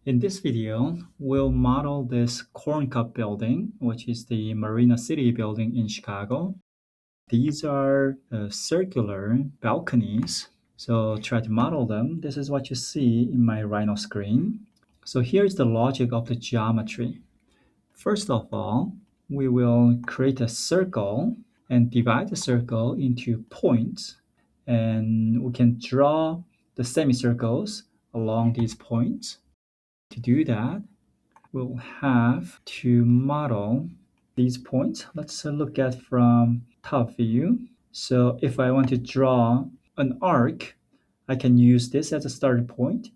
In this video, we'll model this corn cup building, which is the Marina City building in Chicago. These are circular balconies. So try to model them. This is what you see in my Rhino screen. So here's the logic of the geometry. First of all, we will create a circle and divide the circle into points. And we can draw the semicircles along these points. To do that, we'll have to model these points. Let's look at from top view. So if I want to draw an arc, I can use this as a starting point,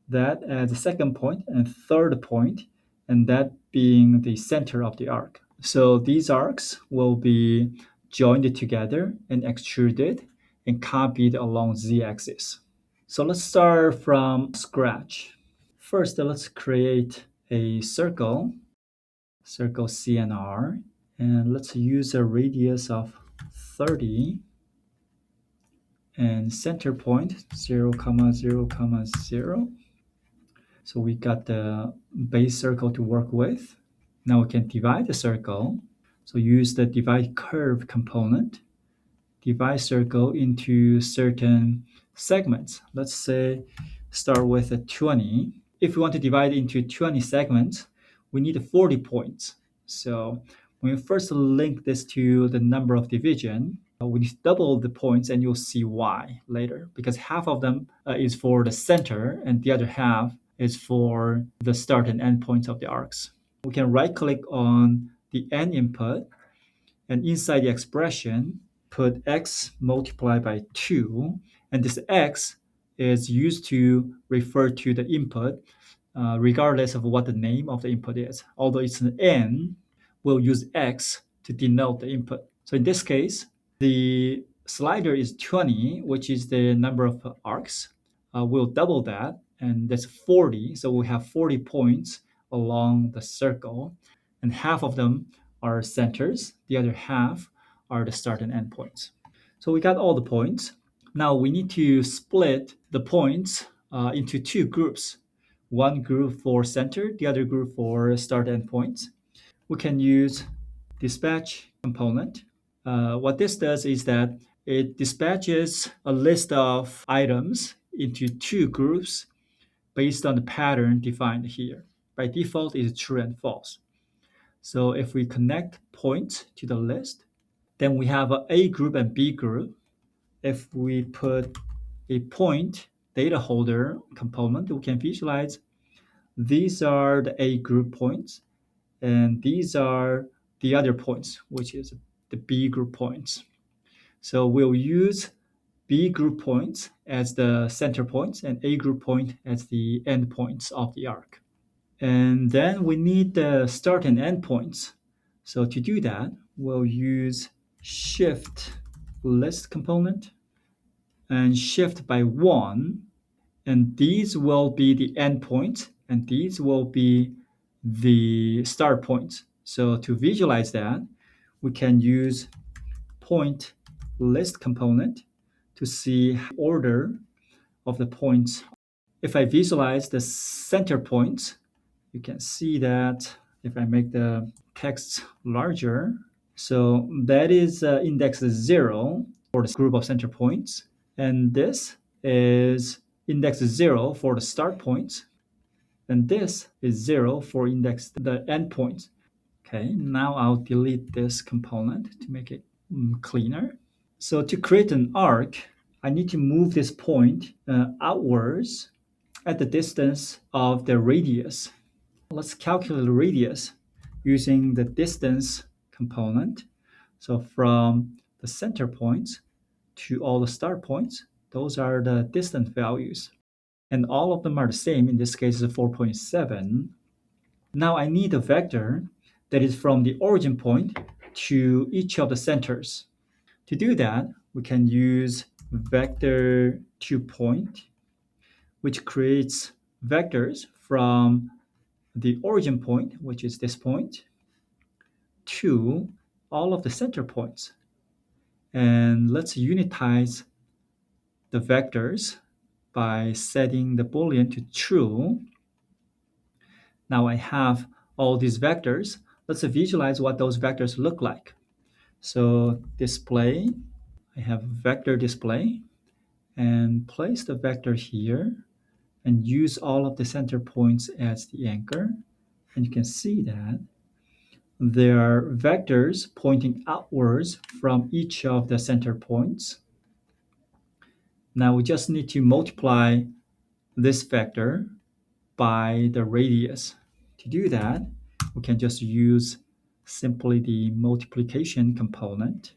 that as a second point, and third point, and that being the center of the arc. So these arcs will be joined together and extruded and copied along z-axis. So let's start from scratch. First, let's create a circle CNR, and let's use a radius of 30 and center point 0, 0, 0. So we got the base circle to work with. Now we can divide the circle. So use the divide curve component, divide circle into certain segments. Let's say start with a 20. If we want to divide into 20 segments, we need 40 points. So when we first link this to the number of division, we need to double the points, and you'll see why later, because half of them is for the center and the other half is for the start and end points of the arcs. We can right click on the end input, and inside the expression, put x multiplied by 2, and this x is used to refer to the input regardless of what the name of the input is. Although it's an n, we'll use x to denote the input. So in this case, the slider is 20, which is the number of arcs. We'll double that, and that's 40. So we have 40 points along the circle, and half of them are centers. The other half are the start and end points. So we got all the points. Now we need to split the points into two groups. One group for center, the other group for start and points. We can use dispatch component. What this does is that it dispatches a list of items into two groups based on the pattern defined here. By default, it's true and false. So if we connect points to the list, then we have A group and B group. If we put a point data holder component, we can visualize these are the A group points, and these are the other points, which is the B group points. So we'll use B group points as the center points and A group point as the end points of the arc. And then we need the start and end points. So to do that, we'll use shift list component and shift by 1. And these will be the end points, and these will be the start points. So to visualize that, we can use point list component to see order of the points. If I visualize the center points, you can see that if I make the text larger, so that is index 0 for the group of center points, and this is index 0 for the start points, and this is 0 for index the endpoints. Okay, now I'll delete this component to make it cleaner. So to create an arc, I need to move this point outwards at the distance of the radius. Let's calculate the radius using the distance component. So from the center points to all the start points, those are the distance values. And all of them are the same. In this case, is 4.7. Now I need a vector that is from the origin point to each of the centers. To do that, we can use vector to point, which creates vectors from the origin point, which is this point, to all of the center points. And let's unitize the vectors by setting the Boolean to true. Now I have all these vectors. Let's visualize what those vectors look like. So display, I have vector display, and place the vector here and use all of the center points as the anchor. And you can see that there are vectors pointing outwards from each of the center points. Now we just need to multiply this vector by the radius. To do that, we can just use simply the multiplication component.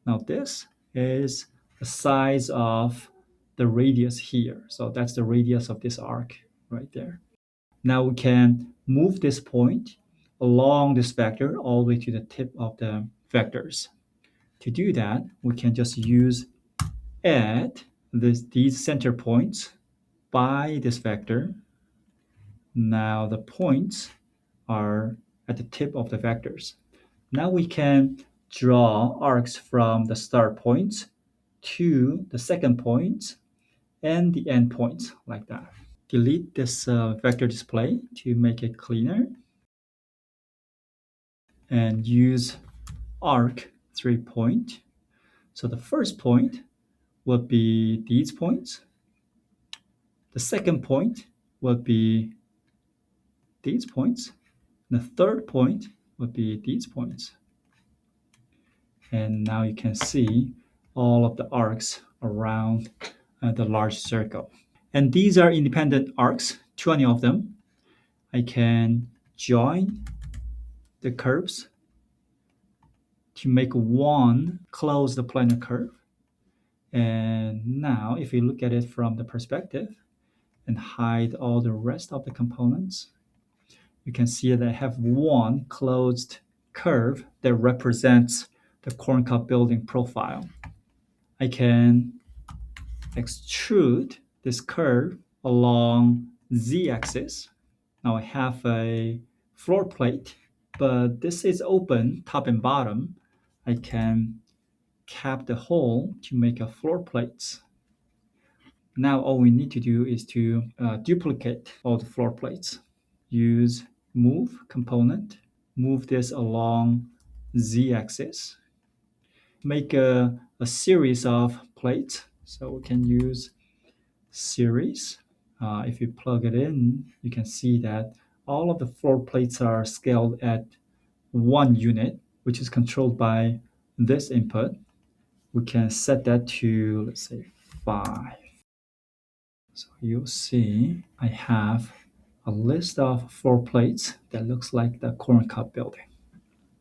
Now this is the size of the radius here. So that's the radius of this arc right there. Now we can move this point along this vector all the way to the tip of the vectors. To do that, we can just use add these center points by this vector. Now the points are at the tip of the vectors. Now we can draw arcs from the start points to the second point and the end points like that. Delete this vector display to make it cleaner and use arc 3-point. So the first point will be these points. The second point will be these points. The third point would be these points. And now you can see all of the arcs around the large circle. And these are independent arcs, 20 of them. I can join the curves to make one close the planar curve. And now if you look at it from the perspective and hide all the rest of the components, you can see that I have one closed curve that represents the corncob building profile. I can extrude this curve along z-axis. Now I have a floor plate, but this is open top and bottom. I can cap the hole to make a floor plate. Now all we need to do is to duplicate all the floor plates. Use move component, move this along z-axis. Make a series of plates. So we can use series. If you plug it in, you can see that all of the floor plates are scaled at 1 unit, which is controlled by this input. We can set that to, let's say, 5. So you'll see I have a list of floor plates that looks like the corncob building.